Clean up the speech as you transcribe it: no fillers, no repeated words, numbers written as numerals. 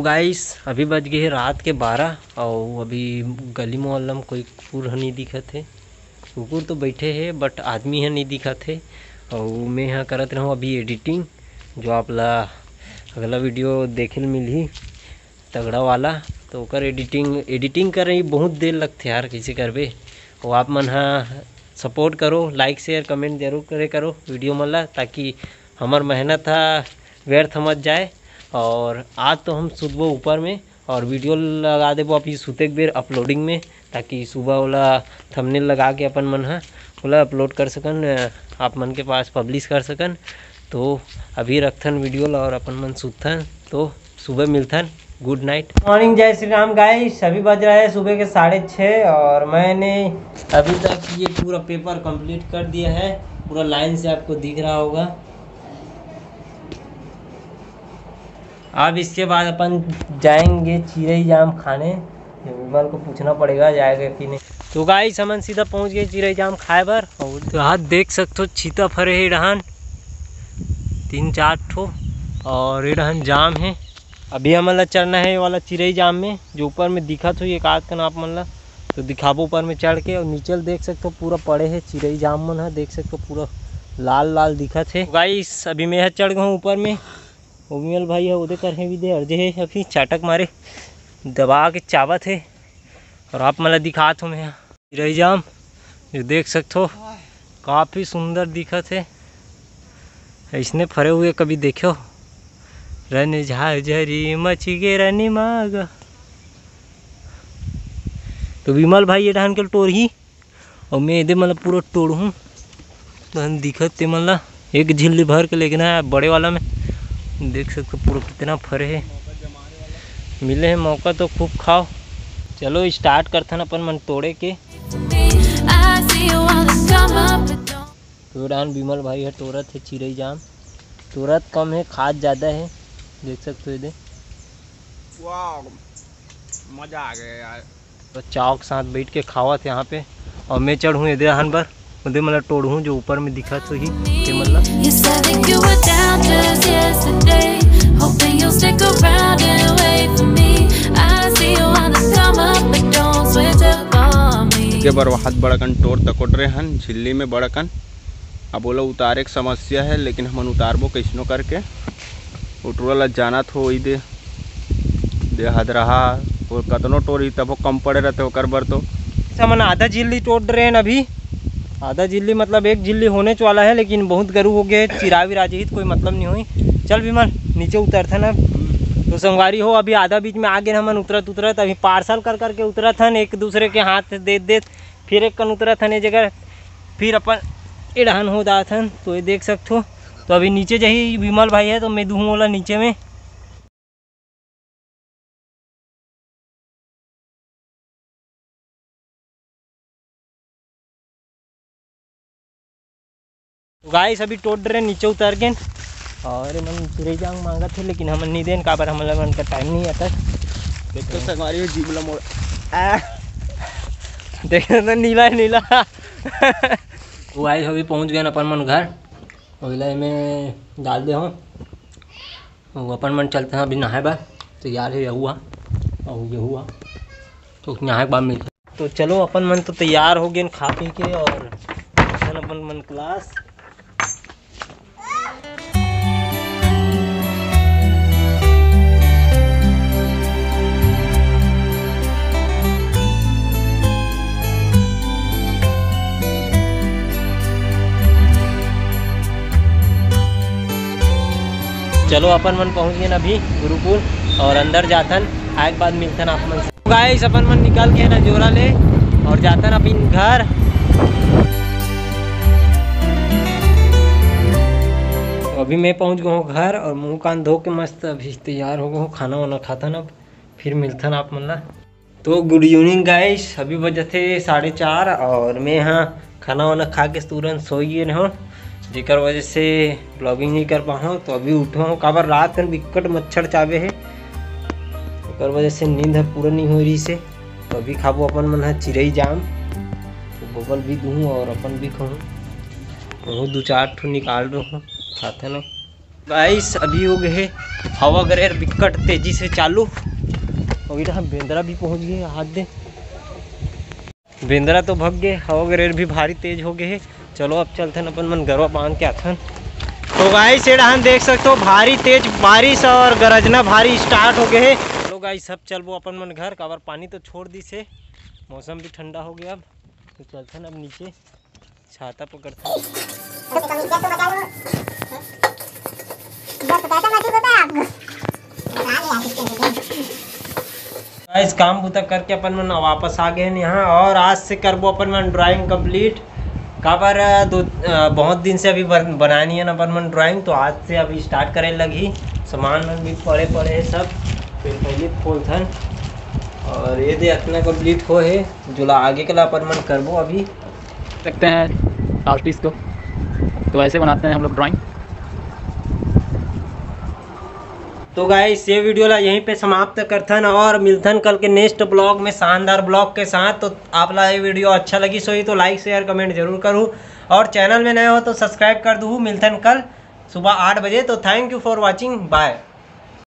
Guys अभी बज गए रात के 12 और अभी गली मोहल्ला में कोई कुकुर नहीं दिखत है। कुकुर तो बैठे हैं बट आदमी है नहीं दिखत है। और मैं यहाँ करत रहूँ अभी एडिटिंग, जो आप ला अगला वीडियो देखे मिली तगड़ा वाला, तो ओकर एडिटिंग कर रही बहुत देर लगते यार, कैसे करबे। और आप मन हाँ सपोर्ट करो, लाइक शेयर कमेंट जरूर करे करो वीडियो मन ला, ताकि हमार मेहनत व्यर्थ मत जाए। और आज तो हम सुतबो ऊपर में और वीडियो लगा देबो अभी सुते के बेर अपलोडिंग में, ताकि सुबह वाला थंबनेल लगा के अपन मन वाला अपलोड कर सकन, आप मन के पास पब्लिश कर सकन। तो अभी रखथन वीडियो ला और अपन मन सुतथन, तो सुबह मिलथन। गुड नाइट, मॉर्निंग, जय श्री राम गाइस। अभी बज रहा है सुबह के 6:30 और मैंने अभी तक ये पूरा पेपर कंप्लीट कर दिया है, पूरा लाइन से आपको दिख रहा होगा। अब इसके बाद अपन जाएंगे चिरई जाम खाने, विमल को पूछना पड़ेगा जाएगा कि नहीं। तो गाइस हमन सीधा पहुंच गए चिरई जाम खाए बर। और तो हाथ देख सकते हो चीता फरे है रहन 3-4 ठो, और ये रहन जाम है। अभी हमन ला चढ़ना है वाला चिरई जाम में, जो ऊपर में दिखत हो एक आध का आप मन ला तो दिखाबो ऊपर में चढ़ के। और नीचे देख सकते हो पूरा पड़े है चिरई जाम मन है, देख सकते हो पूरा लाल लाल दिखत है। गाइस अभी मैं चढ़ गया हूँ ऊपर में, विमल भाई है उधर कर भी दे अर्जे है, अभी चाटक मारे दबा के चावत है। और आप मला दिखात हूँ मैं चिरई जाम, जो देख सकते हो काफ़ी सुंदर दिखत है। इसने फरे हुए कभी देखो, रन झाझरी मच गे रनी माग। तो विमल भाई ये डान के तोड़ ही और मैं इधर मतलब पूरा तोड़ हूँ, दिखत ते मतलब एक झिल्ली भर के लेकिन है बड़े वाला में देख सकते पूरा कितना फरे है। मिले हैं मौका तो खूब खाओ। चलो स्टार्ट करते हैं अपन मन तोड़े के। तो विमल भाई है तोड़त है चिरई जाम, तोड़त कम है खाद ज़्यादा है, देख सकते हो इधर। वाह मज़ा आ गया यार। तो चाव के साथ बैठ के खावा थे यहाँ पे, और मैं चढ़ूँ इधर हन पर उधर मतलब तोड़ूँ जो ऊपर में दिखा तो ही मतलब। के बरवाहत बड़कन टोर तकोट रहे हन झिल्ली में बड़कन। अब बोला उतारे की समस्या है, लेकिन हम उतारबो कैसनो करके। उटरल जाना थो दे हद रहा और कतनो टोरी तब कम पड़े रहते ओकर बर। तो मन आधा झिल्ली तोड़ रहे हैं अभी, आधा झिल्ली मतलब एक झिल्ली होने वाला है, लेकिन बहुत गरू हो गए चिरावी राजी कोई मतलब नहीं हुई। चल विमल नीचे उतरते ना, तो संगवारी हो अभी आधा बीच में आगे हमन उतरत अभी पार्सल कर करके उतरत हन, एक दूसरे के हाथ दे फिर एक कन उतरत हन ये जगह, फिर अपन एडहन हो जात हन। तो ये देख सकते हो। तो अभी नीचे जही विमल भाई है तो मैं दूँ वाला नीचे में। गाइस अभी टोट रहे नीचे उतर के, और मन चिरई जाम मांगा थे लेकिन हमन नहीं देन काबर हमला मन का टाइम नहीं आता। देखो संगवारी जीवला मोड़ देखो तो नीला नीला। वो गाइस अभी पहुंच गए अपन मन घर, और में डाल दे हूँ अपन मन चलते हैं अभी नहाए बा। तैयार है हुआ और ये हुआ तो नहाए के बाद मिलते। तो चलो अपन मन तो तैयार हो गए खा पी के, और अपन मन क्लास। चलो अपन मन पहुंच गए अभी गुरुकुल, और अंदर जातन आए के बाद मिलतन आप मन। गाइस अपन मन निकल के ना जोरा ले और जातन अपन घर। तो अभी मैं पहुंच गया हूँ घर और मुंह कान धो के मस्त अभी तैयार हो गया हूँ, खाना वाना खाता ना, अब फिर मिलतन आप मन ला। तो गुड इवनिंग गाइस, अभी बजे थे 4:30 और मैं यहाँ खाना वाना खा के तुरंत सो गए हूँ, जेकर वजह से ब्लॉगिंग नहीं कर पाऊँ। तो अभी उठा हूँ काबर रात में विकट मच्छर चावे है, ओकर वजह से नींद पूरा नहीं हो रही से। तो अभी खाबो अपन मन है चिरई जाम, तो बोबल भी दूँ और अपन भी खाऊँ, वो 2-4 ठो निकाल रहा हूँ खाते ना। गाइस अभी हो गए हवा गरेर बिकट तेजी से चालू और इधर बेंद्रा भी पहुंच गए। हाथ दे बेंद्रा तो भग गए, हवा गरेर भी भारी तेज हो गए है। चलो अब चलते हैं अपन मन गरवा बांध के आथन। तो गाइस ये हम देख सकते हो भारी तेज बारिश और गरजना भारी स्टार्ट हो गए है। चलो गाइस सब चलबो अपन मन घर, काबर पानी तो छोड़ दी से, मौसम भी ठंडा हो गया। अब तो चलते हैं अब नीचे छाता पकड़ते हैं। गाइस काम बुता करके अपन मन वापस आ गए हैं यहाँ और आज से करबो अपन मन ड्राइंग कंप्लीट। काबर बहुत दिन से अभी बनानी है ना अपन मन ड्राइंग, तो आज से अभी स्टार्ट करे लगी। सामान मन भी पड़े है सब, फिर पहले खोलथन और ये दे इतना कंप्लीट हो है जो आगे के ला अपन मन करबो। अभी देखते हैं आर्टिस्ट को, तो ऐसे बनाते हैं हम लोग ड्राइंग। तो गाइस ये वीडियो ला यहीं पे समाप्त करथन और मिलथन कल के नेक्स्ट ब्लॉग में शानदार ब्लॉग के साथ। तो आप ला ये वीडियो अच्छा लगी सोई तो लाइक शेयर कमेंट जरूर करूँ और चैनल में नए हो तो सब्सक्राइब कर दूँ। मिलथन कल सुबह 8 बजे। तो thank you for watching, bye.